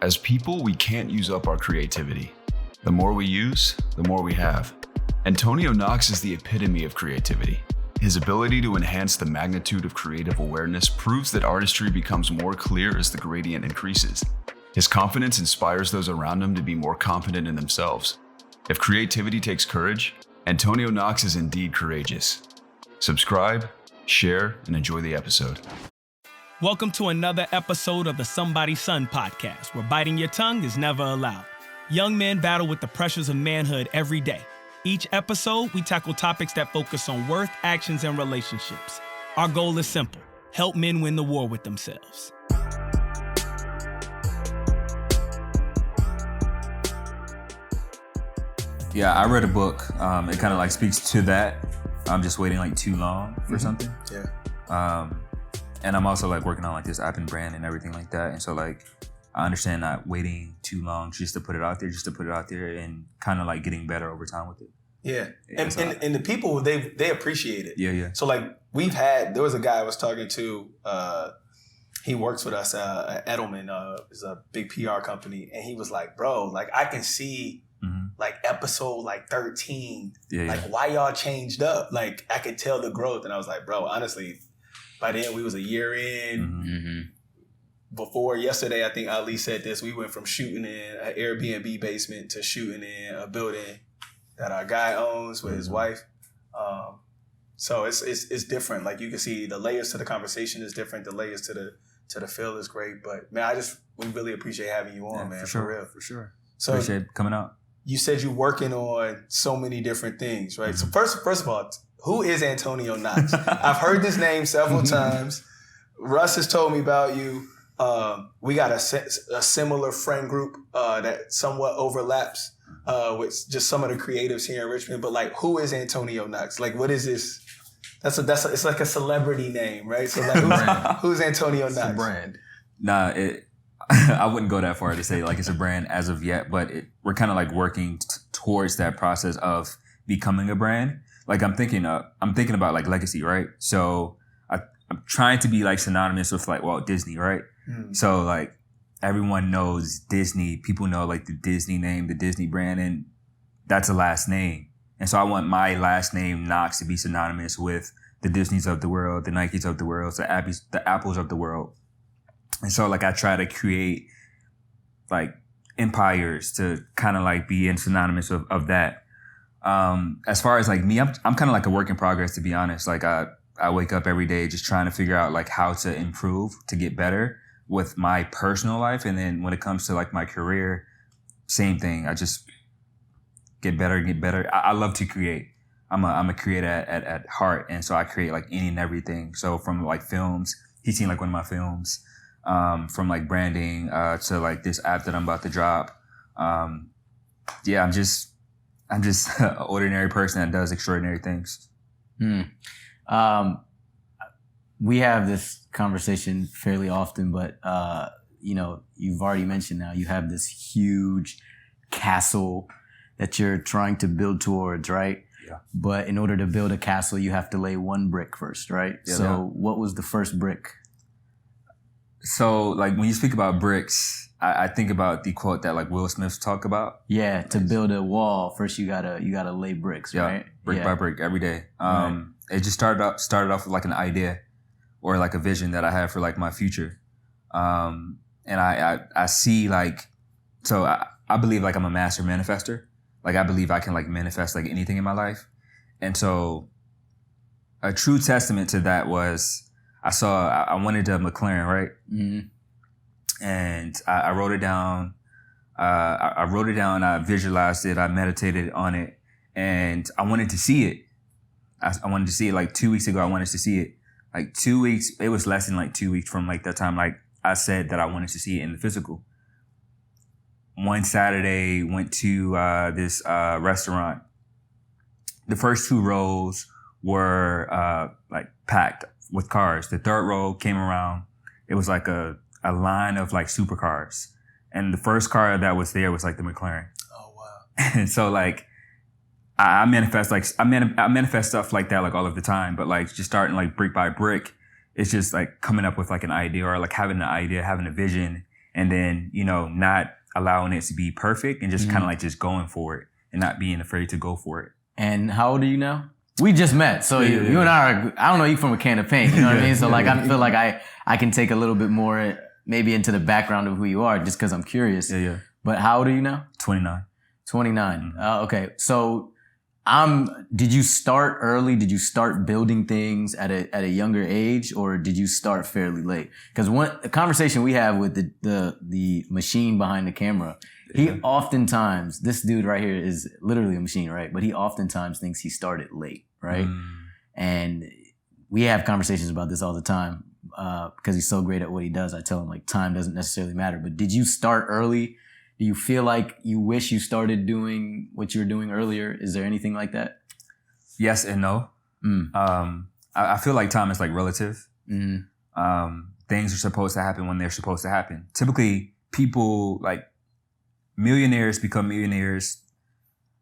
As people, we can't use up our creativity. The more we use, the more we have. Antonio Knoxx is the epitome of creativity. His ability to enhance the magnitude of creative awareness proves that artistry becomes more clear as the gradient increases. His confidence inspires those around him to be more confident in themselves. If creativity takes courage, Antonio Knoxx is indeed courageous. Subscribe, share, and enjoy the episode. Welcome to another episode of the Somebody's Son podcast, where biting your tongue is never allowed. Young men battle with the pressures of manhood every day. Each episode, we tackle topics that focus on worth, actions, and relationships. Our goal is simple: help men win the war with themselves. Yeah, I read a book. It kind of like speaks to that. I'm just waiting like too long for something. Yeah. And I'm also like working on like this app and brand and everything like that. And so like, I understand not waiting too long just to put it out there, and kind of like getting better over time with it. Yeah. And the people, they appreciate it. Yeah. So like there was a guy I was talking to, he works with us at Edelman, is a big PR company. And he was like, bro, like I can see like episode like 13, like why y'all changed up. Like I could tell the growth. And I was like, bro, honestly, by then we was a year in. Before yesterday, I think Ali said this, we went from shooting in an Airbnb basement to shooting in a building that our guy owns with his wife. So it's different. Like you can see the layers to the conversation is different. The layers to the feel is great. But man, we really appreciate having you on, man. For real. For sure. So appreciate coming out. You said you're working on so many different things, right? So first of all, who is Antonio Knoxx? I've heard this name several times. Russ has told me about you. We got a similar friend group that somewhat overlaps with just some of the creatives here in Richmond. But like, who is Antonio Knoxx? Like, what is this? It's like a celebrity name, right? So like, who's Antonio Knoxx? It's a brand. Nah, I wouldn't go that far to say like it's a brand as of yet, but we're kind of like working towards that process of becoming a brand. Like I'm thinking about like legacy, right? So I'm trying to be like synonymous with like Walt Disney, right? So like everyone knows Disney. People know like the Disney name, the Disney brand, and that's a last name. And so I want my last name Knoxx to be synonymous with the Disneys of the world, the Nikes of the world, the Apples of the world. And so like I try to create like empires to kind of like be in synonymous of that. As far as like me, I'm kind of like a work in progress, to be honest. Like I wake up every day just trying to figure out like how to improve, to get better with my personal life. And then when it comes to like my career, same thing. I just get better. I love to create. I'm a creator at heart. And so I create like any and everything. So from like films, he's seen like one of my films, from like branding, to like this app that I'm about to drop. Yeah, I'm just an ordinary person that does extraordinary things. We have this conversation fairly often, but you've already mentioned now you have this huge castle that you're trying to build towards, right? Yeah. But in order to build a castle, you have to lay one brick first, right? Yeah, so what was the first brick? So like when you speak about bricks, I think about the quote that like Will Smith talk about. Yeah, to build a wall, first you gotta lay bricks, right? Brick by brick every day. It just started off with like an idea or like a vision that I had for like my future. And I see like, so I believe like I'm a master manifester. Like I believe I can like manifest like anything in my life. And so a true testament to that was I wanted a McLaren, right? Mm-hmm. And I wrote it down. I visualized it. I meditated on it, and I wanted to see it. I wanted to see it like 2 weeks ago. I wanted to see it like 2 weeks. It was less than like 2 weeks from like that time. Like I said that I wanted to see it in the physical. One Saturday, went to this restaurant. The first 2 rows were like packed with cars. The third row came around. It was like a line of like supercars. And the first car that was there was like the McLaren. Oh, wow. And so like, I manifest stuff like that like all of the time, but like just starting like brick by brick, it's just like coming up with like an idea or like having an idea, having a vision, and then, not allowing it to be perfect and just kind of like just going for it and not being afraid to go for it. And how old are you now? We just met. So you and I are, I don't know you from a can of paint. You know what I mean? So like, I feel like I can take a little bit more maybe into the background of who you are just because I'm curious. Yeah. But how old are you now? 29. 29. Okay. So did you start early? Did you start building things at a younger age, or did you start fairly late? Because the conversation we have with the machine behind the camera, he oftentimes, this dude right here is literally a machine, right? But he oftentimes thinks he started late, right? And we have conversations about this all the time because he's so great at what he does. I tell him like time doesn't necessarily matter. But did you start early? Do you feel like you wish you started doing what you were doing earlier? Is there anything like that? Yes and no. I feel like time is like relative. Things are supposed to happen when they're supposed to happen. Typically, people like millionaires become millionaires.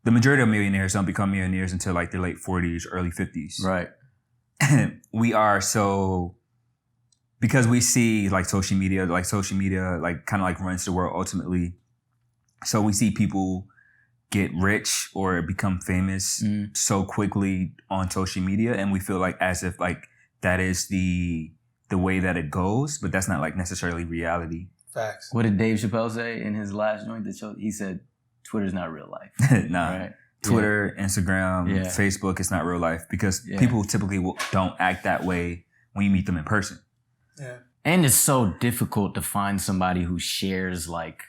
The majority of millionaires don't become millionaires until like their late 40s, early 50s. Right. We are so, because we see like social media like kind of like runs the world ultimately. So we see people get rich or become famous so quickly on social media, and we feel like as if like that is the way that it goes, but that's not like necessarily reality. Facts. What did Dave Chappelle say in his last joint that showed? He said, "Twitter's not real life." Nah. Right? Twitter, Instagram, Facebook, it's not real life because people typically don't act that way when you meet them in person. Yeah. And it's so difficult to find somebody who shares like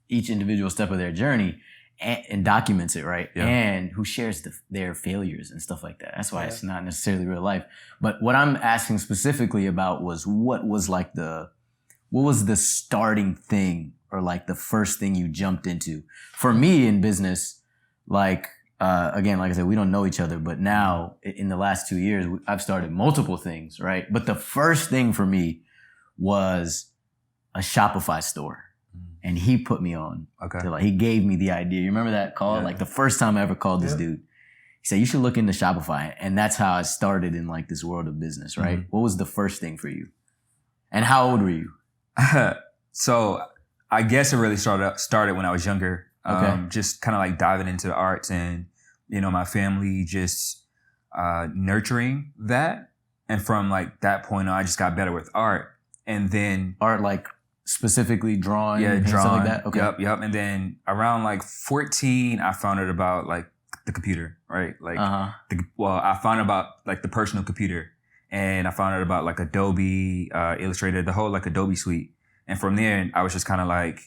each individual step of their journey and documents it, right? Yeah. And who shares their failures and stuff like that. That's why it's not necessarily real life. But what I'm asking specifically about was what was the starting thing or like the first thing you jumped into? For me in business, like, again, like I said, we don't know each other, but now in the last 2 years, I've started multiple things, right? But the first thing for me was a Shopify store. And he put me on. Okay. He gave me the idea. You remember that call? Yeah. Like the first time I ever called this dude, he said, you should look into Shopify. And that's how I started in like this world of business, right? What was the first thing for you? And how old were you? So I guess it really started when I was younger. Just kind of like diving into the arts and, my family just nurturing that. And from like that point on, I just got better with art. And then art, like specifically drawing and drawing, stuff like that? Okay. Yep. And then around like 14, I found out about like the computer, right? Like, I found out about like the personal computer, and I found out about like Adobe Illustrator, the whole like Adobe suite. And from there, I was just kind of like,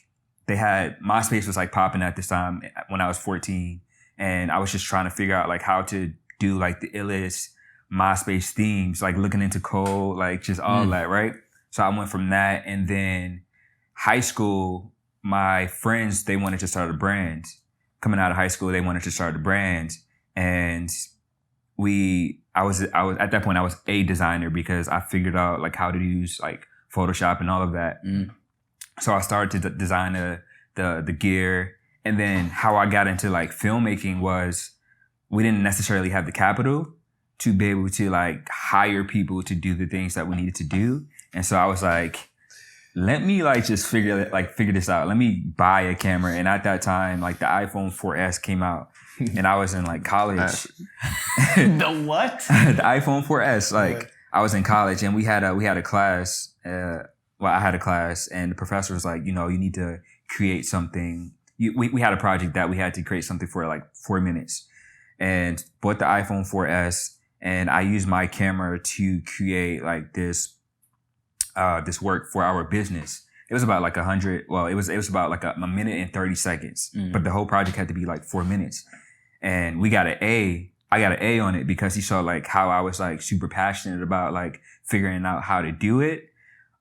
MySpace was like popping at this time when I was 14. And I was just trying to figure out like how to do like the illest MySpace themes, like looking into code, like just all that, right? So I went from that, and then high school, my friends, they wanted to start a brand. Coming out of high school, they wanted to start a brand. And I was at that point, I was a designer because I figured out like how to use like Photoshop and all of that. So I started to design the gear. And then how I got into like filmmaking was we didn't necessarily have the capital to be able to like hire people to do the things that we needed to do. And so I was like, let me like just figure this out. Let me buy a camera. And at that time, like the iPhone 4S came out, and I was in like college. The what? The iPhone 4S. Like I was in college, and we had a class. I had a class, and the professor was like, you need to create something. We had a project that we had to create something for like 4 minutes, and bought the iPhone 4S, and I used my camera to create like this work for our business. It was about like it was about like a minute and 30 seconds, but the whole project had to be like 4 minutes. And we got an A. I got an A on it because he saw like how I was like super passionate about like figuring out how to do it.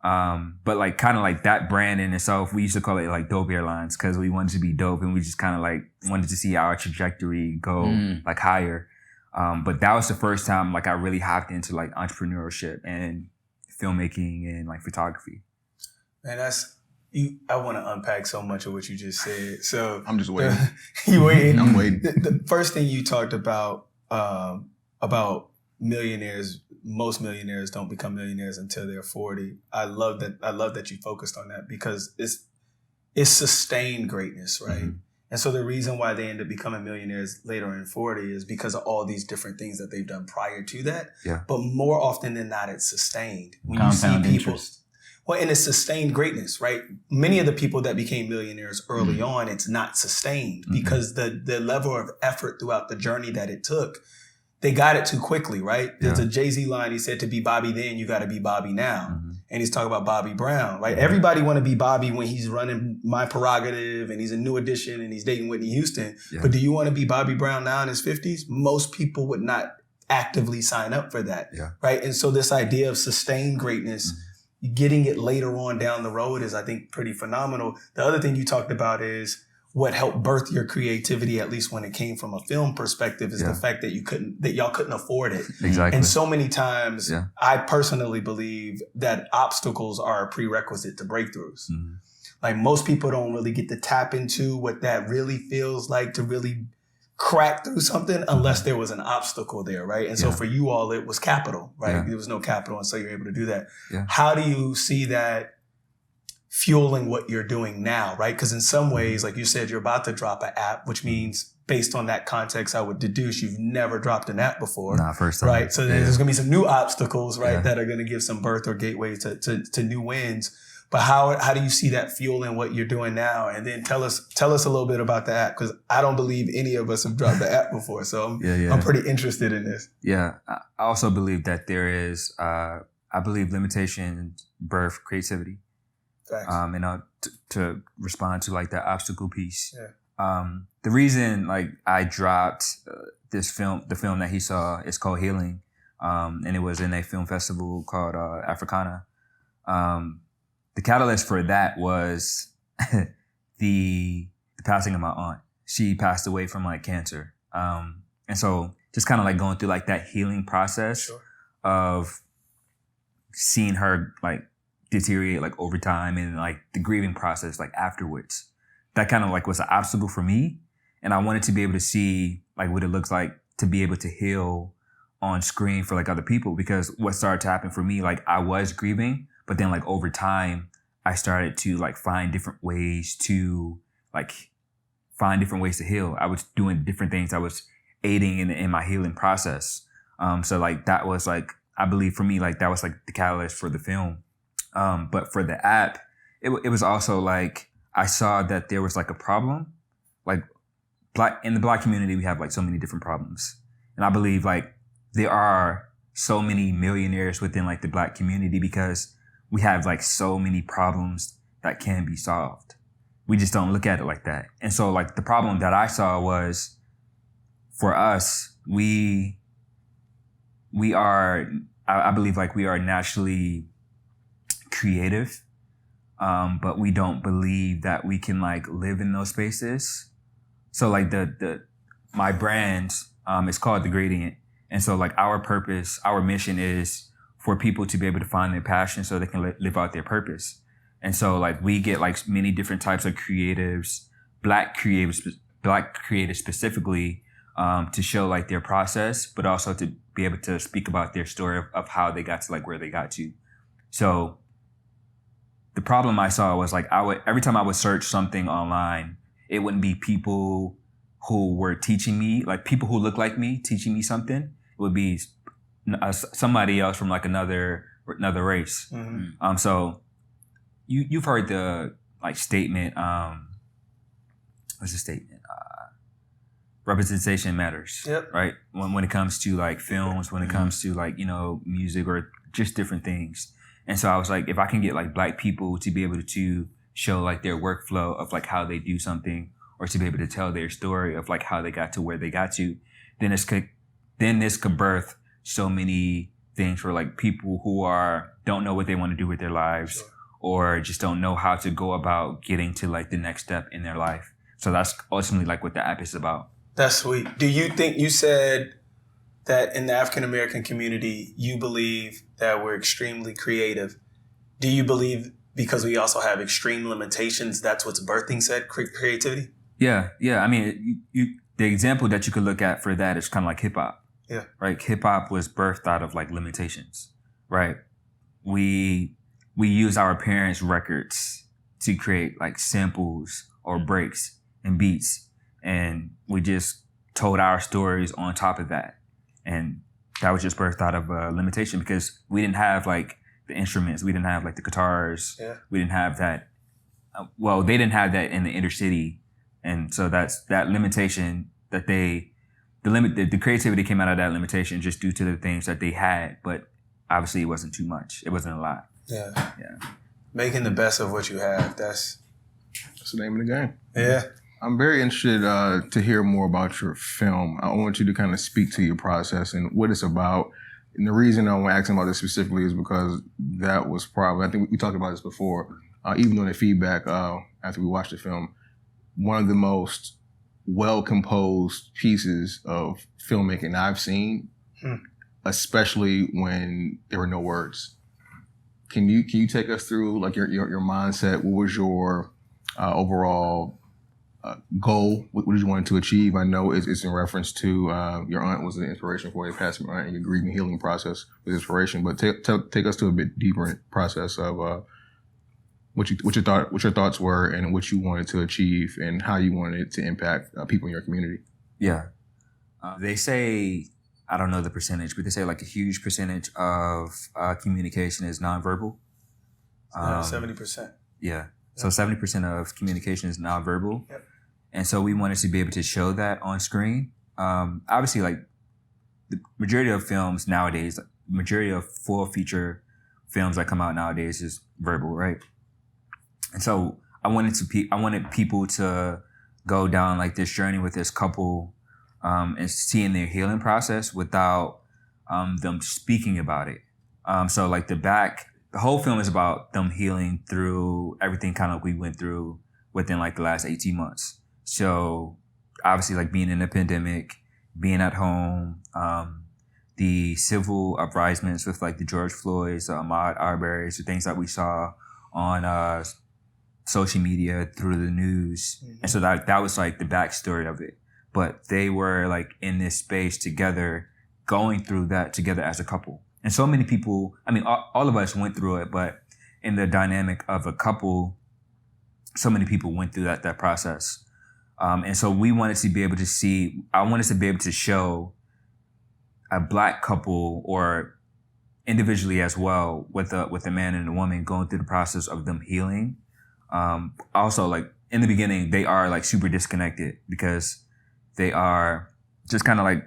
But like kind of like that brand in itself, we used to call it like Dope Airlines because we wanted to be dope, and we just kind of like wanted to see our trajectory go like higher. But that was the first time like I really hopped into like entrepreneurship and filmmaking and like photography. Man, I want to unpack so much of what you just said. So I'm just waiting. You waiting? I'm waiting. The first thing you talked about millionaires, most millionaires don't become millionaires until they're 40. I love that you focused on that because it's sustained greatness, right? Mm-hmm. And so the reason why they end up becoming millionaires later in 40 is because of all these different things that they've done prior to that. Yeah. But more often than not, it's sustained. When Compound you see people, interest. well, and it's sustained greatness, right? Many of the people that became millionaires early on, it's not sustained because the level of effort throughout the journey that it took, they got it too quickly, right? There's a Jay-Z line. He said, to be Bobby then, you got to be Bobby now. And he's talking about Bobby Brown, right? Everybody want to be Bobby when he's running My Prerogative and he's a New Edition and he's dating Whitney Houston. Yeah. But do you want to be Bobby Brown now in his 50s? Most people would not actively sign up for that, right? And so this idea of sustained greatness, getting it later on down the road is, I think, pretty phenomenal. The other thing you talked about is what helped birth your creativity, at least when it came from a film perspective, is the fact that y'all couldn't afford it. Exactly. And so many times, I personally believe that obstacles are a prerequisite to breakthroughs. Like most people don't really get to tap into what that really feels like to really crack through something unless there was an obstacle there, right? And so for you all, it was capital, right? There was no capital, and so you're able to do that. How do you see that fueling what you're doing now, right? Because in some ways, like you said, you're about to drop an app, which means based on that context, I would deduce you've never dropped an app before. Nah, first time. Right? So there's going to be some new obstacles, right? That are going to give some birth or gateway to new wins. But how do you see that fueling what you're doing now? And then tell us a little bit about the app, because I don't believe any of us have dropped the app before. So I'm pretty interested in this. Yeah. I also believe that there is, I believe limitations birth creativity. Facts. And to respond to like that obstacle piece. The reason like I dropped this film, the film that he saw, is called Healing. And it was in a film festival called Africana. The catalyst for that was the passing of my aunt. She passed away from like cancer. And so just kind of like going through like that healing process of seeing her like deteriorate like over time, and like the grieving process like afterwards. That kind of like was an obstacle for me. And I wanted to be able to see like what it looks like to be able to heal on screen for like other people, because what started to happen for me, like I was grieving, but then like over time I started to like find different ways to heal. I was doing different things. I was aiding in my healing process. So like that was like, I believe for me, like that was like the catalyst for the film. But for the app, it was also like, I saw that there was like a problem, like in the Black community, we have like so many different problems. And I believe like there are so many millionaires within like the Black community because we have like so many problems that can be solved. We just don't look at it like that. And so like the problem that I saw was, for us, we are, I believe like we are naturally creative, but we don't believe that we can like live in those spaces. So like my brand is called The Gradient, and so like our purpose, our mission is for people to be able to find their passion so they can live out their purpose. And so like we get like many different types of creatives, Black creatives specifically, to show like their process, but also to be able to speak about their story of how they got to like where they got to. So the problem I saw was like every time I would search something online, it wouldn't be people who were teaching me, like people who look like me teaching me something. It would be somebody else from like another race. Mm-hmm. So you've heard the like statement. What's the statement? Representation matters. Yep. Right. When it comes to like films, when it comes to like, music or just different things. And so I was like, if I can get like Black people to be able to show like their workflow of like how they do something, or to be able to tell their story of like how they got to where they got to, then this could birth so many things for like people who don't know what they want to do with their lives, or just don't know how to go about getting to like the next step in their life. So that's ultimately like what the app is about. That's sweet. Do you think, you said that in the African American community, you believe that we're extremely creative. Do you believe because we also have extreme limitations, that's what's birthing said creativity? Yeah. I mean, the example that you could look at for that is kind of like hip hop. Yeah. Right. Hip hop was birthed out of like limitations. Right. We use our parents' records to create like samples or breaks and beats. And we just told our stories on top of that. And that was just birthed out of a limitation because we didn't have like the instruments. We didn't have like the guitars. Yeah. We didn't have that. Well, they didn't have that in the inner city. And so that's that limitation that the creativity came out of that limitation just due to the things that they had. But obviously it wasn't too much. It wasn't a lot. Yeah. Yeah. Making the best of what you have. That's the name of the game. Yeah. I'm very interested to hear more about your film. I want you to kind of speak to your process and what it's about. And the reason I want to ask about this specifically is because that was probably, I think we talked about this before, even on the feedback after we watched the film, one of the most well-composed pieces of filmmaking I've seen, especially when there were no words. Can you take us through like your mindset? What was your overall goal? What did you want to achieve? I know it's in reference to your aunt was an inspiration for you, passing aunt, and your grieving healing process was inspiration. But take us to a bit deeper in process of what your thoughts were and what you wanted to achieve and how you wanted it to impact people in your community. Yeah, they say, I don't know the percentage, but they say like a huge percentage of communication is nonverbal. 70%. Yeah. So 70% of communication is nonverbal. Yep. And so we wanted to be able to show that on screen. Obviously, like the majority of films nowadays, majority of full feature films that come out nowadays is verbal, right? And so I wanted people to go down like this journey with this couple and seeing their healing process without them speaking about it. So like the whole film is about them healing through everything kind of we went through within like the last 18 months. So obviously like being in a pandemic, being at home, the civil uprisings with like the George Floyds, the Ahmaud Arbery's, the things that we saw on social media, through the news. Mm-hmm. And so that was like the backstory of it. But they were like in this space together, going through that together as a couple. And so many people, I mean, all of us went through it, but in the dynamic of a couple, so many people went through that process. And so we wanted to be able to I wanted to be able to show a Black couple or individually as well with a man and a woman going through the process of them healing. Also, like in the beginning, they are like super disconnected because they are just kind of like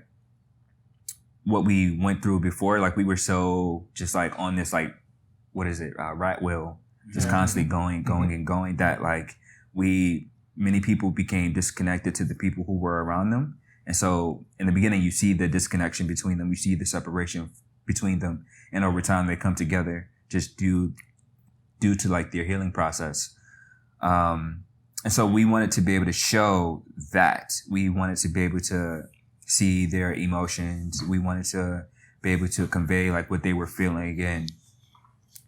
what we went through before. Like we were so just like on this like, what is it? Rat wheel, just constantly going and going that like many people became disconnected to the people who were around them. And so in the beginning, you see the disconnection between them. You see the separation between them. And over time, they come together just due to like their healing process. And so we wanted to be able to show that. We wanted to be able to see their emotions. We wanted to be able to convey like what they were feeling. And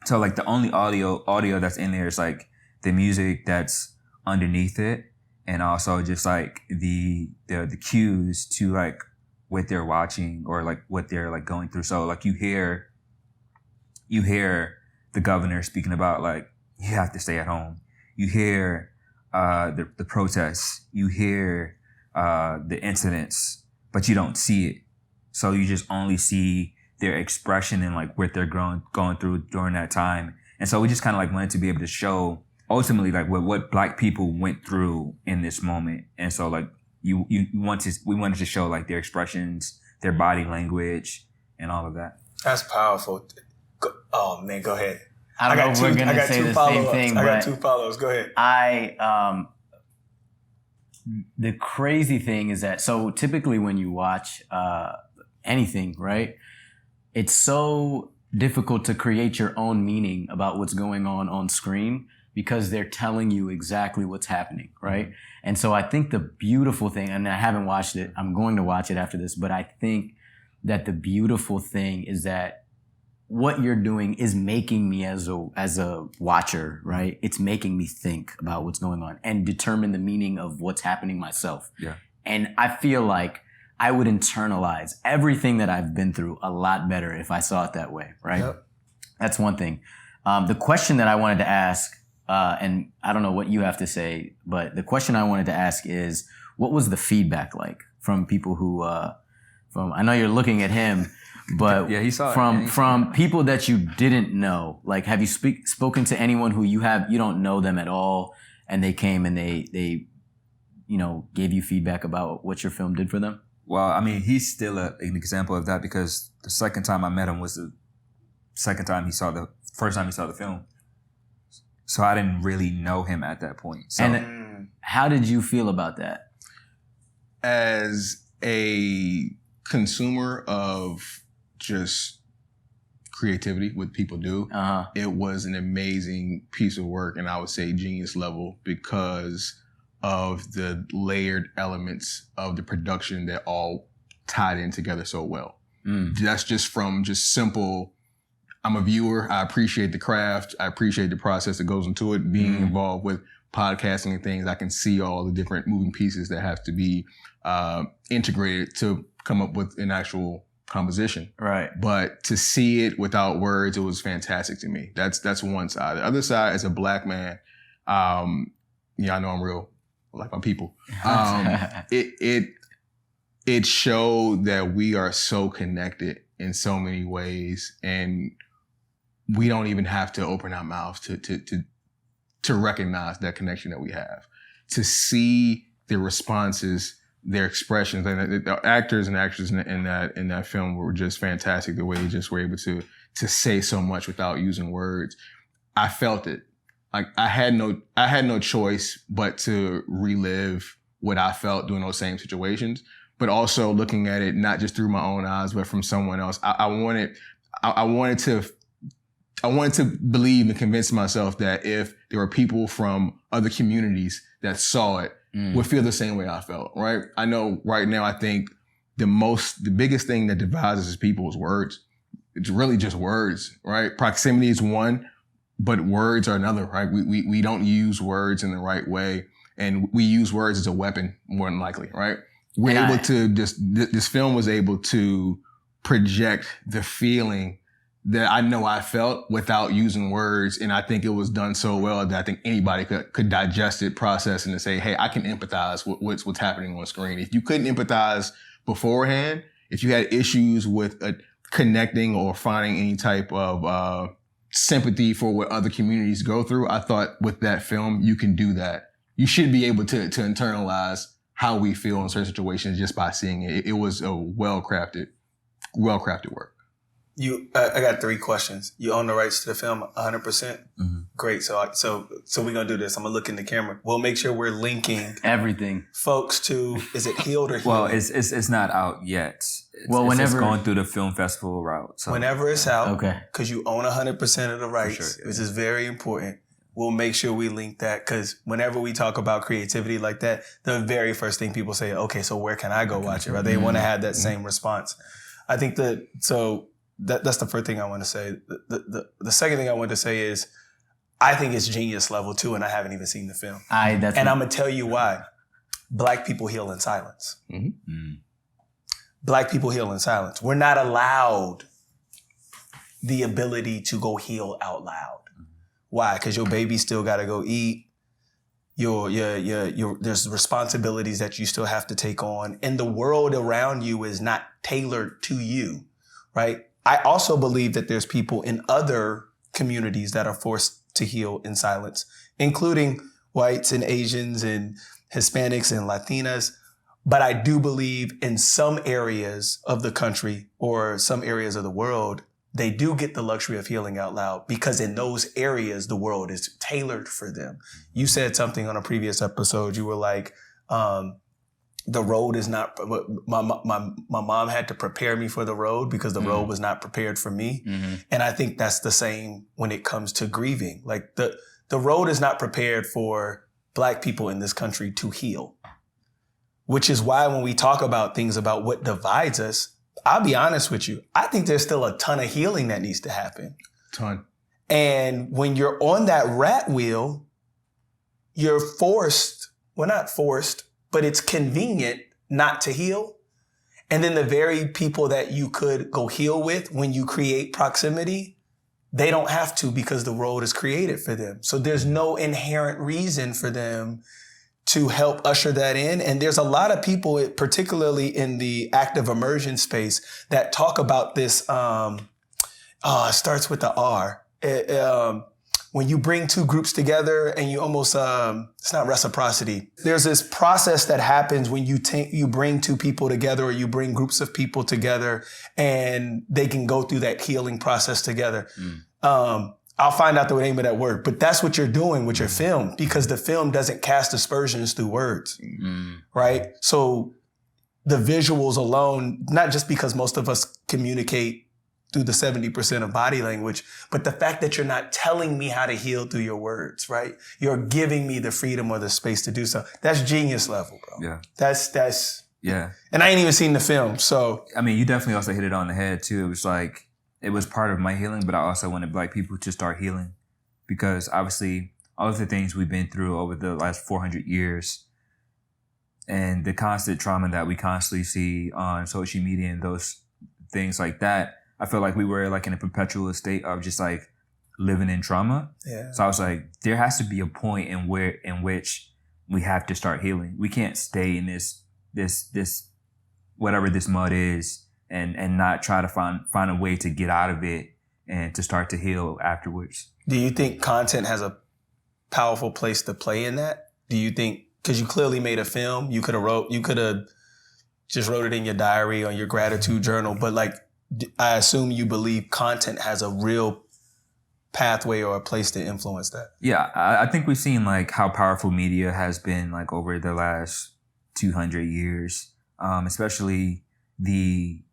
so like the only audio that's in there is like the music that's underneath it. And also just like the cues to like what they're watching or like what they're like going through. So like you hear the governor speaking about like, you have to stay at home. You hear the protests, you hear the incidents, but you don't see it. So you just only see their expression and like what they're going through during that time. And so we just kind of like wanted to be able to show ultimately like what Black people went through in this moment. And so like we wanted to show like their expressions, their body language, and all of that. That's powerful. Oh man, go ahead. I don't know if we're going to say the same thing, I got but 2 follow-ups. Go ahead. The crazy thing is that, so typically when you watch anything, right, it's so difficult to create your own meaning about what's going on screen because they're telling you exactly what's happening, right? And so I think the beautiful thing, and I haven't watched it, I'm going to watch it after this, but I think that the beautiful thing is that what you're doing is making me as a watcher, right? It's making me think about what's going on and determine the meaning of what's happening myself. Yeah. And I feel like I would internalize everything that I've been through a lot better if I saw it that way, right? Yep. That's one thing. The question that I wanted to ask and I don't know what you have to say, but the question I wanted to ask is, what was the feedback like from people who, I know you're looking at him, but Yeah, he saw it. from people that you didn't know, like, have you spoken to anyone who you don't know them at all, and they came and they gave you feedback about what your film did for them? Well, I mean, he's still an example of that, because the second time I met him was the first time he saw the film. So I didn't really know him at that point. So, and how did you feel about that? As a consumer of just creativity, what people do, it was an amazing piece of work, and I would say genius level, because of the layered elements of the production that all tied in together so well. That's just from just simple, I'm a viewer, I appreciate the craft, I appreciate the process that goes into it, being involved with podcasting and things, I can see all the different moving pieces that have to be integrated to come up with an actual composition. Right. But to see it without words, it was fantastic to me. That's one side. The other side, as a black man, I know I'm real, like my people. It showed that we are so connected in so many ways, and we don't even have to open our mouths to recognize that connection that we have. To see the responses, their expressions, and the actors and actresses in that film were just fantastic. The way they just were able to say so much without using words. I felt it. Like I had no choice but to relive what I felt during those same situations, but also looking at it not just through my own eyes, but from someone else. I wanted to believe and convince myself that if there were people from other communities that saw it, would feel the same way I felt, right? I know right now, I think the biggest thing that divides us as people is words. It's really just words, right? Proximity is one, but words are another, right? We don't use words in the right way, and we use words as a weapon more than likely, right? This film was able to project the feeling that I know I felt without using words. And I think it was done so well that I think anybody could digest it, process it, and say, hey, I can empathize with what's happening on screen. If you couldn't empathize beforehand, if you had issues with connecting or finding any type of sympathy for what other communities go through, I thought with that film, you can do that. You should be able to internalize how we feel in certain situations just by seeing it. It was a well-crafted work. I got 3 questions. You own the rights to the film 100%? Mm-hmm. Great. So we're going to do this. I'm going to look in the camera. We'll make sure we're linking everything, folks, to, is it Healed or Healing? Well, it's not out yet. Whenever it's going through the film festival route. So. Whenever it's out, okay, because you own 100% of the rights, sure, yeah. which is very important. We'll make sure we link that, because whenever we talk about creativity like that, the very first thing people say, okay, so where can I go watch it? Right? They want to have that same response. I think that's the first thing I want to say. The second thing I want to say is, I think it's genius level too, and I haven't even seen the film. I'm going to tell you why. Black people heal in silence. Mm-hmm. Black people heal in silence. We're not allowed the ability to go heal out loud. Why? Because your baby still got to go eat. There's responsibilities that you still have to take on, and the world around you is not tailored to you, right? I also believe that there's people in other communities that are forced to heal in silence, including whites and Asians and Hispanics and Latinas. But I do believe in some areas of the country or some areas of the world, they do get the luxury of healing out loud, because in those areas, the world is tailored for them. You said something on a previous episode. You were like, the road is not, my mom had to prepare me for the road because the road was not prepared for me. Mm-hmm. And I think that's the same when it comes to grieving. Like the road is not prepared for Black people in this country to heal, which is why when we talk about things about what divides us, I'll be honest with you, I think there's still a ton of healing that needs to happen. Ton. And when you're on that rat wheel, you're forced, well, not forced, but it's convenient not to heal. And then the very people that you could go heal with when you create proximity, they don't have to because the road is created for them. So there's no inherent reason for them to help usher that in. And there's a lot of people, particularly in the active immersion space, that talk about this. It starts with the R. When you bring two groups together and you almost, it's not reciprocity. There's this process that happens when you bring two people together, or you bring groups of people together, and they can go through that healing process together. I'll find out the name of that word, but that's what you're doing with your film, because the film doesn't cast aspersions through words, right? So the visuals alone, not just because most of us communicate through the 70% of body language, but the fact that you're not telling me how to heal through your words, right? You're giving me the freedom or the space to do so. That's genius level, bro. Yeah. That's Yeah. And I ain't even seen the film, so. I mean, you definitely also hit it on the head too. It was like, it was part of my healing, but I also wanted Black people to start healing, because obviously all of the things we've been through over the last 400 years and the constant trauma that we constantly see on social media and those things like that, I felt like we were like in a perpetual state of just like living in trauma. Yeah. So I was like, there has to be a point in which we have to start healing. We can't stay in this whatever this mud is and not try to find a way to get out of it and to start to heal afterwards. Do you think content has a powerful place to play in that? Do you think, because you clearly made a film, you could have just wrote it in your diary or your gratitude journal, but like, I assume you believe content has a real pathway or a place to influence that. Yeah, I think we've seen like how powerful media has been like over the last 200 years, especially the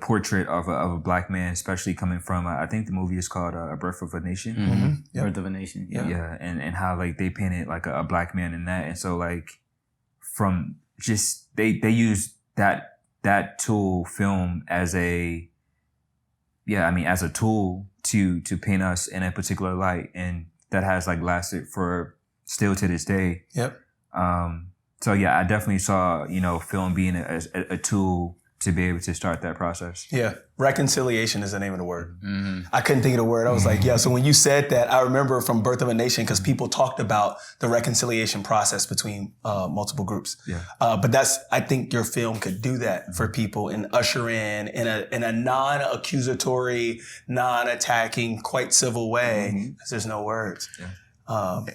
portrait of a Black man, especially coming from I think the movie is called A Birth of a Nation. Mm-hmm. Yep. Birth of a Nation. Yeah. Yeah, and how like they painted like a Black man in that, and so like from just they use that tool film as a tool to paint us in a particular light, and that has like lasted for still to this day. Yep. So yeah, I definitely saw, film being a tool to be able to start that process. Yeah. Reconciliation is the name of the word. Mm-hmm. I couldn't think of the word. I was like, yeah. So when you said that, I remember from Birth of a Nation, because people talked about the reconciliation process between multiple groups. Yeah. But I think your film could do that for people and usher in a non-accusatory, non-attacking, quite civil way, because there's no words. Yeah.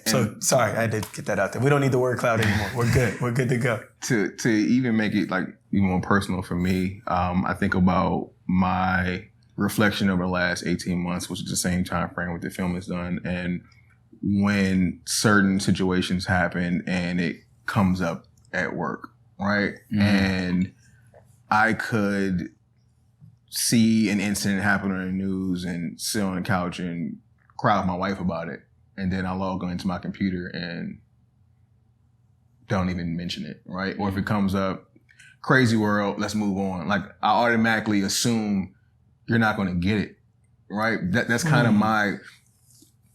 So sorry, I did get that out there. We don't need the word cloud anymore. We're good. We're good to go. To even make it like even more personal for me, I think about my reflection over the last 18 months, which is the same time frame what the film is done, and when certain situations happen and it comes up at work, right? Mm-hmm. And I could see an incident happen on the news and sit on the couch and cry with my wife about it. And then I log into my computer and don't even mention it, right? Or if it comes up, crazy world, let's move on. Like I automatically assume you're not going to get it, right? That's kind of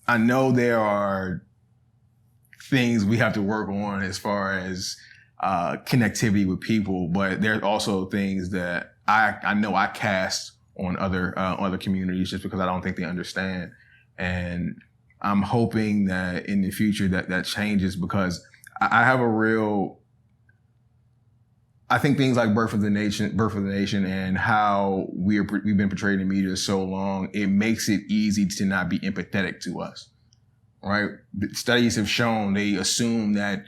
I know there are things we have to work on as far as connectivity with people, but there's also things that I know I cast on other communities just because I don't think they understand. And I'm hoping that in the future that changes, because I have I think things like Birth of the Nation and how we've been portrayed in media so long, it makes it easy to not be empathetic to us, right? The studies have shown, they assume that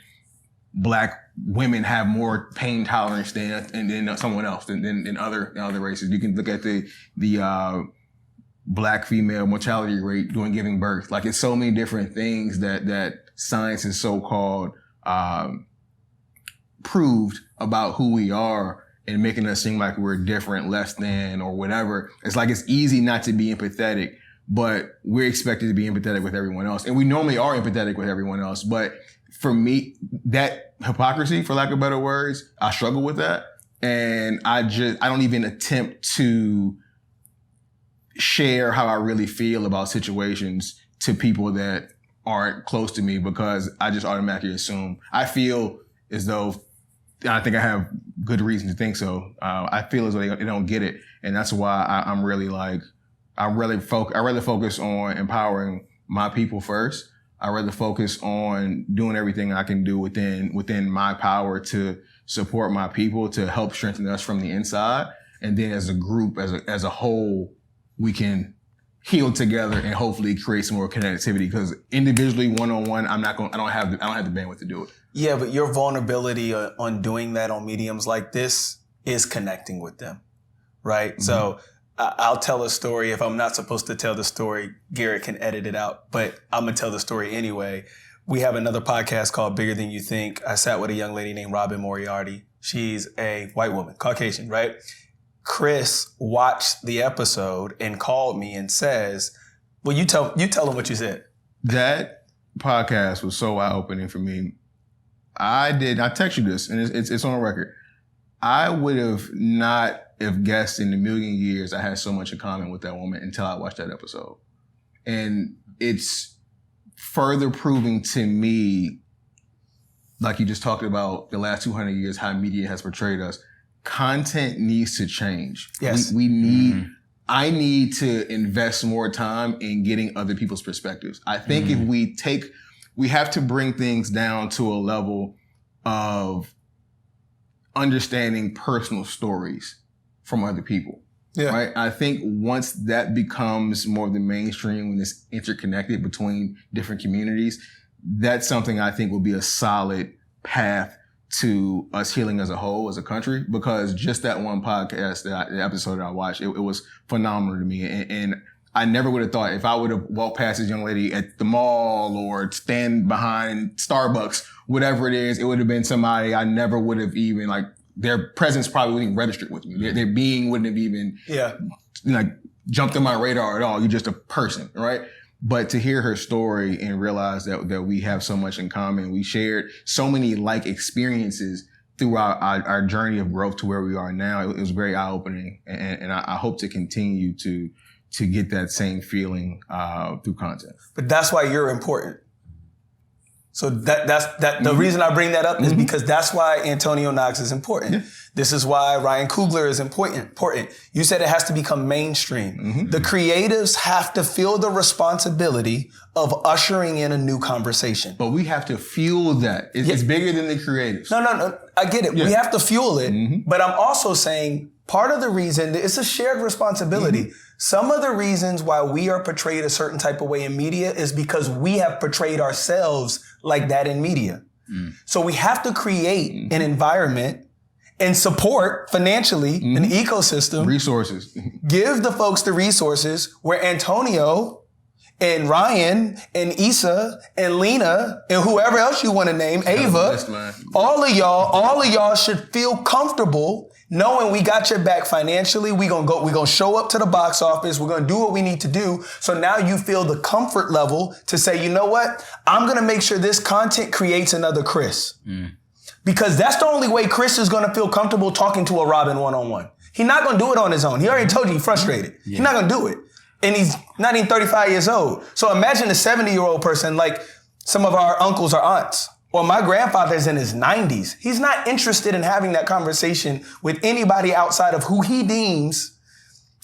Black women have more pain tolerance than someone else, than other races. You can look at the Black female mortality rate during giving birth. Like it's so many different things that science is so-called proved about who we are and making us seem like we're different, less than, or whatever. It's like it's easy not to be empathetic, but we're expected to be empathetic with everyone else. And we normally are empathetic with everyone else. But for me, that hypocrisy, for lack of better words, I struggle with that. And I don't even attempt to share how I really feel about situations to people that aren't close to me, because I just automatically assume. I feel as though, I think I have good reason to think so. I feel as though they don't get it. And that's why I'm really like, I rather focus on empowering my people first. I rather focus on doing everything I can do within my power to support my people, to help strengthen us from the inside. And then as a group, as a whole, we can heal together and hopefully create some more connectivity. Because individually, one-on-one, I don't have the bandwidth to do it. Yeah, but your vulnerability on doing that on mediums like this is connecting with them, right? Mm-hmm. So I'll tell a story. If I'm not supposed to tell the story, Garrett can edit it out, but I'm going to tell the story anyway. We have another podcast called Bigger Than You Think. I sat with a young lady named Robin Moriarty. She's a white woman, Caucasian, right? Kris watched the episode and called me and says, well, you tell him what you said. That podcast was so eye-opening for me. I text you this, and it's on record. I would have not have guessed in a million years I had so much in common with that woman until I watched that episode. And it's further proving to me, like you just talked about the last 200 years, how media has portrayed us. Content needs to change. Yes. I need to invest more time in getting other people's perspectives. I think if we have to bring things down to a level of understanding personal stories from other people. Yeah. Right. I think once that becomes more of the mainstream, when it's interconnected between different communities, that's something I think will be a solid path to us healing as a whole, as a country, because just that one podcast, the episode that I watched, it was phenomenal to me. And I never would have thought if I would have walked past this young lady at the mall or stand behind Starbucks, whatever it is, it would have been somebody I never would have even, like, their presence probably wouldn't even registered with me. Their being wouldn't have even jumped on my radar at all. You're just a person, right? But to hear her story and realize that we have so much in common, we shared so many like experiences throughout our journey of growth to where we are now. It was very eye-opening, and I hope to continue to get that same feeling through content. But that's why you're important. So that's the reason I bring that up is because that's why Antonio Knoxx is important. Yeah. This is why Ryan Coogler is important. You said it has to become mainstream. Mm-hmm. The creatives have to feel the responsibility of ushering in a new conversation. But we have to fuel that. It's bigger than the creatives. No. I get it. Yeah. We have to fuel it. Mm-hmm. But I'm also saying part of the reason, it's a shared responsibility. Mm-hmm. Some of the reasons why we are portrayed a certain type of way in media is because we have portrayed ourselves like that in media. Mm. So we have to create an environment and support financially an ecosystem. Resources. Give the folks the resources where Antonio and Ryan and Issa and Lena and whoever else you want to name, Ava, all of y'all should feel comfortable knowing we got your back financially. We're going to show up to the box office. We're going to do what we need to do. So now you feel the comfort level to say, you know what? I'm going to make sure this content creates another Kris. Mm. Because that's the only way Kris is going to feel comfortable talking to a Robin one-on-one. He's not going to do it on his own. He already told you he's frustrated. Yeah. He's not going to do it. And he's not even 35 years old. So imagine a 70-year-old person like some of our uncles or aunts. Or my grandfather's in his 90s. He's not interested in having that conversation with anybody outside of who he deems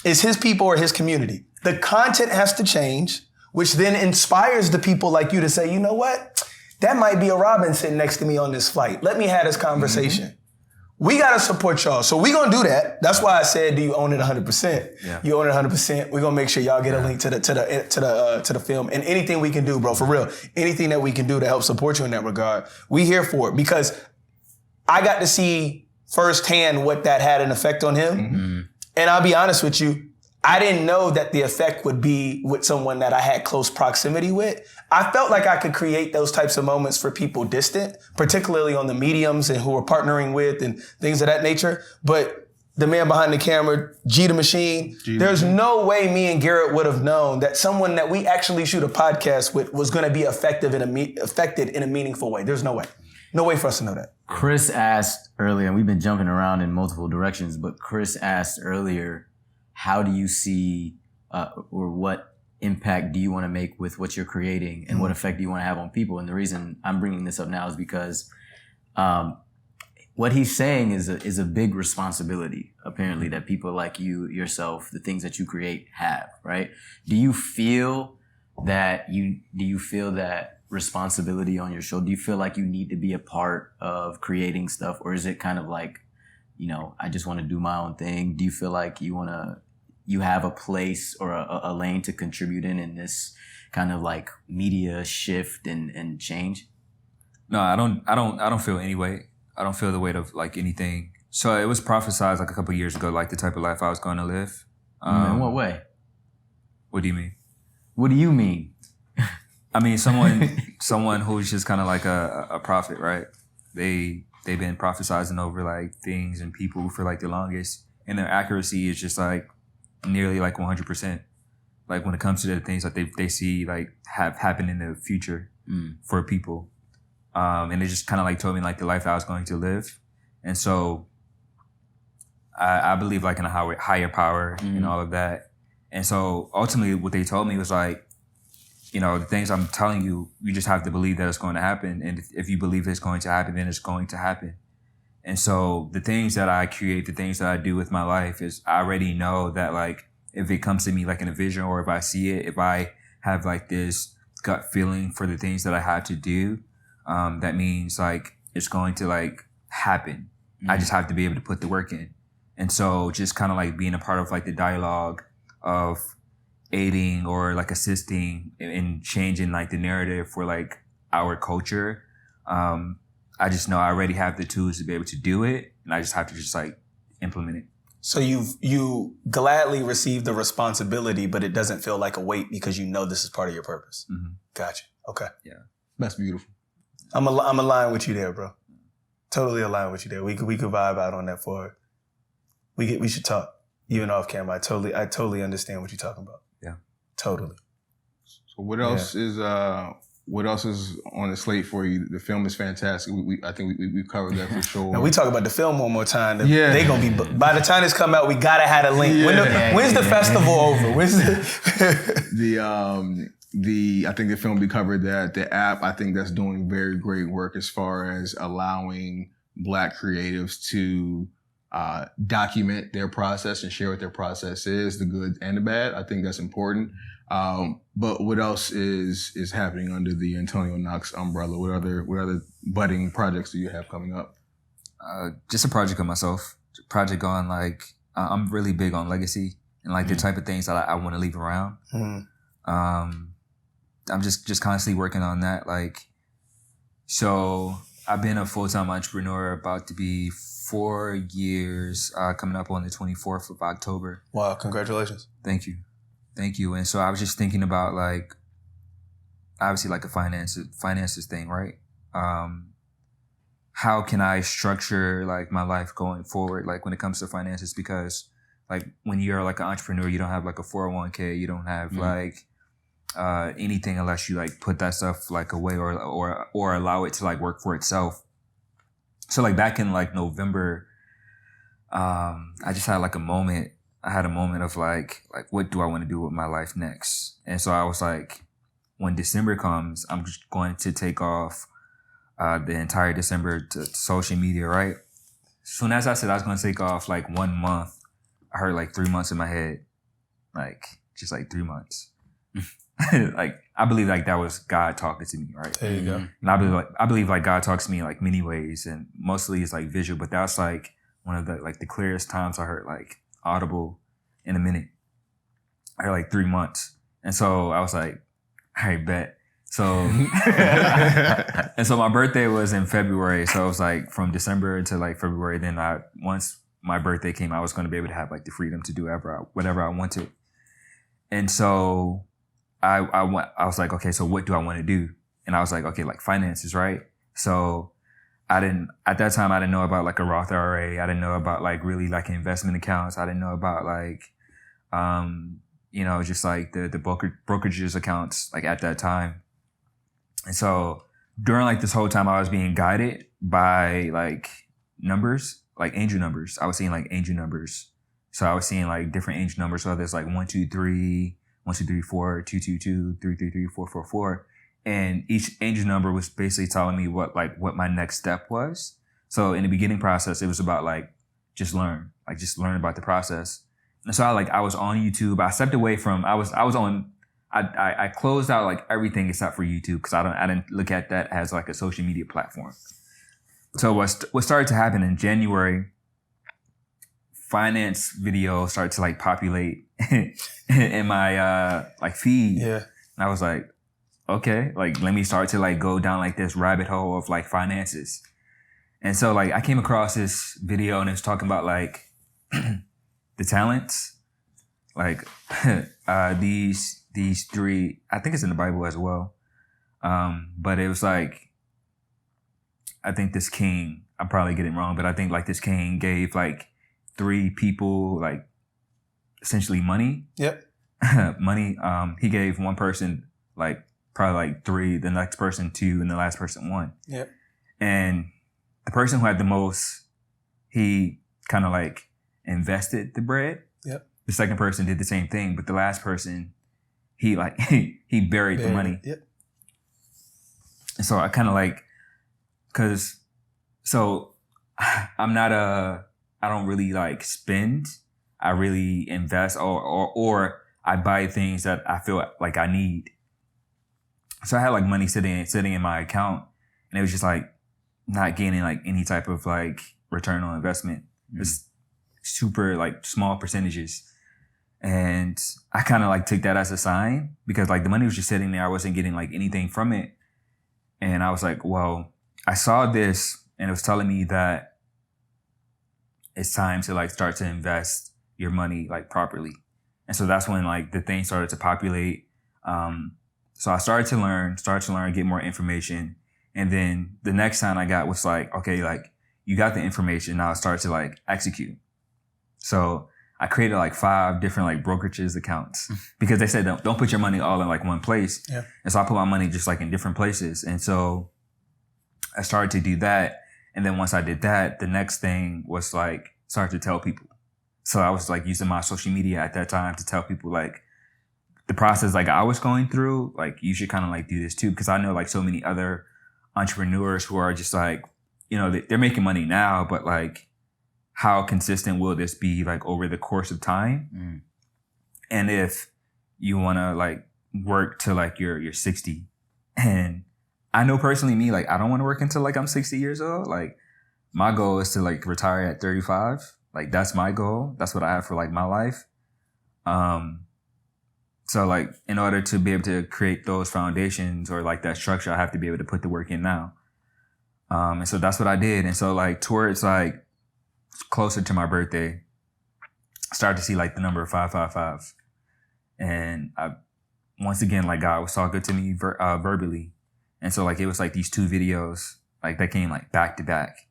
is his people or his community. The content has to change, which then inspires the people like you to say, you know what? That might be a Robin sitting next to me on this flight. Let me have this conversation. Mm-hmm. We got to support y'all. So we're going to do that. That's why I said, do you own it 100%? Yeah. You own it 100%. We're going to make sure y'all get a link to the film, and anything we can do, bro, for real. Anything that we can do to help support you in that regard. We here for it because I got to see firsthand what that had an effect on him. Mm-hmm. And I'll be honest with you. I didn't know that the effect would be with someone that I had close proximity with. I felt like I could create those types of moments for people distant, particularly on the mediums and who we're partnering with and things of that nature. But the man behind the camera, G the Machine, there's no way me and Garrett would have known that someone that we actually shoot a podcast with was going to be affected in a meaningful way. There's no way. No way for us to know that. Kris asked earlier, and we've been jumping around in multiple directions, but Kris asked earlier, how do you see, or what impact do you want to make with what you're creating, and what effect do you want to have on people? And the reason I'm bringing this up now is because what he's saying is a big responsibility, apparently, that people like you, yourself, the things that you create have, right? Do you feel that responsibility on your shoulder? Do you feel like you need to be a part of creating stuff? Or is it kind of like, I just want to do my own thing? Do you feel like you have a place or a lane to contribute in this kind of like media shift and change? No, I don't feel any way. I don't feel the weight of like anything. So it was prophesized like a couple of years ago, like the type of life I was going to live. In what way? What do you mean? What do you mean? I mean, someone who's just kind of like a prophet, right? They've been prophesizing over like things and people for like the longest, and their accuracy is just like nearly like 100%. Like when it comes to the things that they see like have happen in the future for people. And they just kind of like told me like the life that I was going to live. And so I believe like in a higher power and all of that. And so ultimately what they told me was like, the things I'm telling you, you just have to believe that it's going to happen. And if you believe it's going to happen, then it's going to happen. And so the things that I create, the things that I do with my life is I already know that like, if it comes to me like in a vision or if I see it, if I have like this gut feeling for the things that I have to do, that means like it's going to like happen. I just have to be able to put the work in. And so just kind of like being a part of like the dialogue of aiding or like assisting in changing like the narrative for like our culture. I just know I already have the tools to be able to do it, and I just have to just like implement it. So you gladly receive the responsibility, but it doesn't feel like a weight because you know this is part of your purpose. Mm-hmm. Gotcha. Okay. Yeah. That's beautiful. I'm aligned with you there, bro. Totally aligned with you there. We could vibe out on that for it. We should talk even off camera. I totally understand what you're talking about. Yeah. Totally. So what else is on the slate for you? The film is fantastic. I think we covered that for sure. Now we talk about the film one more time. They gonna be by the time this come out, we gotta have a link. Yeah. When's the festival over? When's I think the film we covered that. The app, I think that's doing very great work as far as allowing Black creatives to document their process and share what their process is, the good and the bad. I think that's important. But what else is happening under the Antonio Knoxx umbrella? What other budding projects do you have coming up? Just a project on myself. Project on like I'm really big on legacy and like the type of things that I want to leave around. I'm just constantly working on that. Like, so I've been a full-time entrepreneur about to be 4 years, coming up on the 24th of October. Wow, congratulations. Thank you. And so I was just thinking about like, obviously like a finances thing, right? How can I structure like my life going forward? Like when it comes to finances, because like when you're like an entrepreneur, you don't have like a 401k, you don't have like, anything unless you like put that stuff like away or allow it to like work for itself. So like back in like November, I just had like a moment. I had a moment of like what do I want to do with my life next? And so I was like, when December comes, I'm just going to take off the entire December to social media, right? Soon as I said I was going to take off like 1 month, I heard like 3 months in my head, like just like 3 months. Like I believe like that was God talking to me, right? There you go. And I believe like God talks to me in like many ways, and mostly it's like visual, but that's like one of the like the clearest times I heard like audible in a minute. I heard like 3 months, and so I was like, all right, bet. So and so my birthday was in February, so it was like from December to like February. Then once my birthday came, I was going to be able to have like the freedom to do whatever I wanted, and so. I was like, okay, so what do I want to do? And I was like, okay, like finances, right? So at that time, I didn't know about like a Roth IRA. I didn't know about like really like investment accounts. I didn't know about like, just like the brokerages accounts like at that time. And so during like this whole time, I was being guided by like numbers, like angel numbers. I was seeing like angel numbers. So I was seeing like different angel numbers. So there's like 1, 2, 3, 1, 2, 3, 4, 2, 2, 2, 3, 3, 3, 4, 4, 4. And each angel number was basically telling me what my next step was. So in the beginning process, it was about like, just learn about the process. And so I was on YouTube. I stepped away from, I closed out like everything except for YouTube because I didn't look at that as like a social media platform. So what started to happen in January, finance videos started to like populate in my like feed. Yeah. And I was like, okay, like let me start to like go down like this rabbit hole of like finances. And so like I came across this video and it was talking about like the talents, like these three, I think it's in the Bible as well. But it was like, I think this king, I'm probably getting it wrong, but I think like this king gave like 3 people like essentially money. Yep. Money. He gave one person like probably like 3, the next person 2, and the last person 1. Yep. And the person who had the most, he kind of like invested the bread. Yep. The second person did the same thing, but the last person, he buried the money. Yep. And so I kind of like, so I don't really like spend. I really invest or I buy things that I feel like I need. So I had like money sitting in my account, and it was just like not gaining like any type of like return on investment. It was super like small percentages. And I kind of like took that as a sign because like the money was just sitting there. I wasn't getting like anything from it. And I was like, well, I saw this and it was telling me that it's time to like start to invest your money like properly. And so that's when like the thing started to populate. So I started to learn, get more information. And then the next sign I got was like, okay, like you got the information. Now start to like execute. So I created like 5 different like brokerages accounts because they said don't put your money all in like one place. Yeah. And so I put my money just like in different places. And so I started to do that. And then once I did that, the next thing was like start to tell people. So I was like using my social media at that time to tell people like the process like I was going through, like you should kind of like do this too. Because I know like so many other entrepreneurs who are just like, you know, they're making money now, but like how consistent will this be like over the course of time? And if you want to like work till like you're 60, and I know personally me, like I don't want to work until like I'm 60 years old. Like my goal is to like retire at 35. Like that's my goal. That's what I have for like my life. So like in order to be able to create those foundations or like that structure, I have to be able to put the work in now. And so that's what I did. And so like towards like closer to my birthday, I started to see like the number 555. And once again, like God was so good to me verbally. And so like it was like these 2 videos like that came like back to back.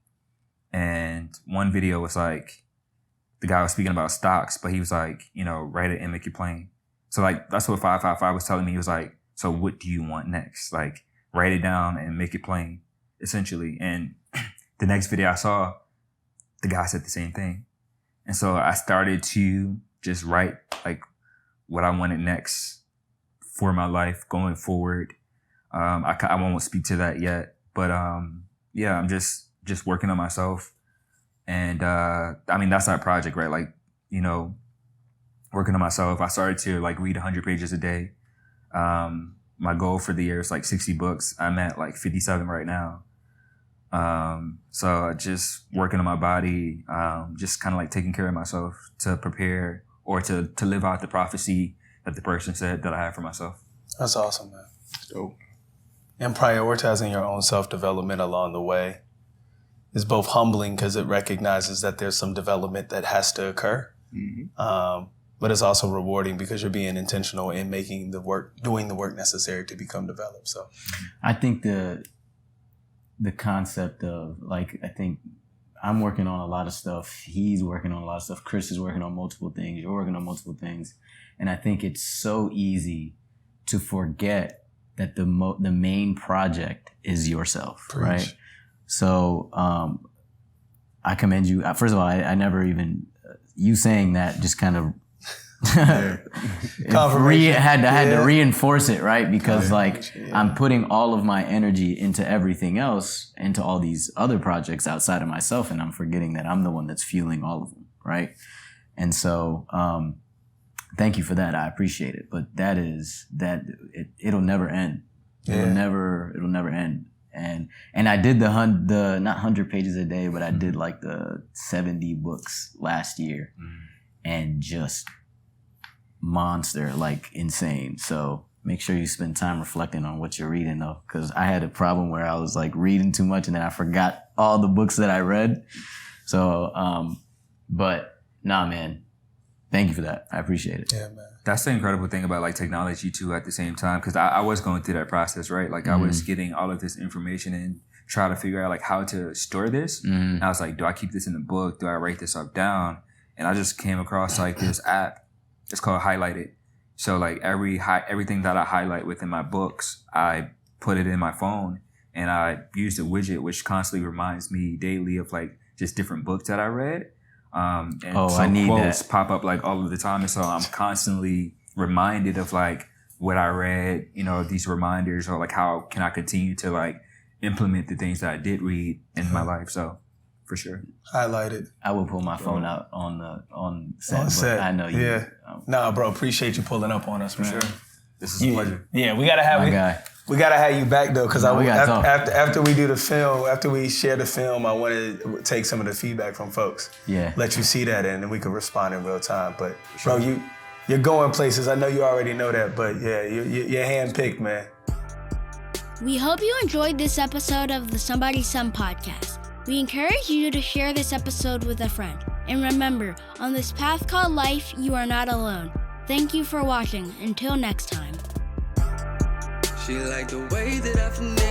And one video was like the guy was speaking about stocks, but he was like, you know, write it and make it plain. So like that's what 555 was telling me. He was like, so what do you want next? Like write it down and make it plain, essentially. And the next video I saw, the guy said the same thing. And so I started to just write like what I wanted next for my life going forward. I won't speak to that yet, but yeah, I'm just working on myself. And I mean, that's our project, right? Like, you know, working on myself. I started to like read 100 pages a day. My goal for the year is like 60 books. I'm at like 57 right now. So just working on my body, just kind of like taking care of myself to prepare or to live out the prophecy that the person said that I have for myself. That's awesome, man. Dope. And prioritizing your own self-development along the way is both humbling because it recognizes that there's some development that has to occur. But it's also rewarding because you're being intentional in making the work, doing the work necessary to become developed. So I think the concept of like, I think I'm working on a lot of stuff. He's working on a lot of stuff. Kris is working on multiple things. You're working on multiple things. And I think it's so easy to forget that the main project is yourself, right? So I commend you. First of all, I never even, you saying that just kind of Yeah. Confirmation. I had to reinforce it, right? Because Confirmation, I'm putting all of my energy into everything else, into all these other projects outside of myself, and I'm forgetting that I'm the one that's fueling all of them, right? And so, thank you for that. I appreciate it. But it'll never end. It'll never end. And I did the not 100 pages a day, but I did like the 70 books last year, and just monster, like insane. So make sure you spend time reflecting on what you're reading, though, because I had a problem where I was like reading too much and then I forgot all the books that I read. So, but nah, man, thank you for that. I appreciate it. Yeah, man. That's the incredible thing about like technology too at the same time, because I was going through that process, right? Like I was getting all of this information and trying to figure out like how to store this. And I was like, do I keep this in the book? Do I write this up down? And I just came across like this app. It's called Highlight It. So like everything that I highlight within my books, I put it in my phone, and I use the widget which constantly reminds me daily of like just different books that I read. And so I need quotes that. pop up like all of the time, and so I'm constantly reminded of like what I read, these reminders, or like how can I continue to like implement the things that I did read in my life. So for sure. Highlighted. I will pull my phone out on set. On set. But I know you. Yeah. Nah, bro, appreciate you pulling up on us, man. Sure. This is a pleasure. Yeah, we gotta have My guy. We gotta have you back though, because We gotta talk. after we do the film, after we share the film, I want to take some of the feedback from folks. Yeah. Let you see that, and then we can respond in real time. But bro, you're going places. I know you already know that, but yeah, you're handpicked, man. We hope you enjoyed this episode of the Somebody Son podcast. We encourage you to share this episode with a friend. And remember, on this path called life, you are not alone. Thank you for watching. Until next time. She liked the way that I finesse.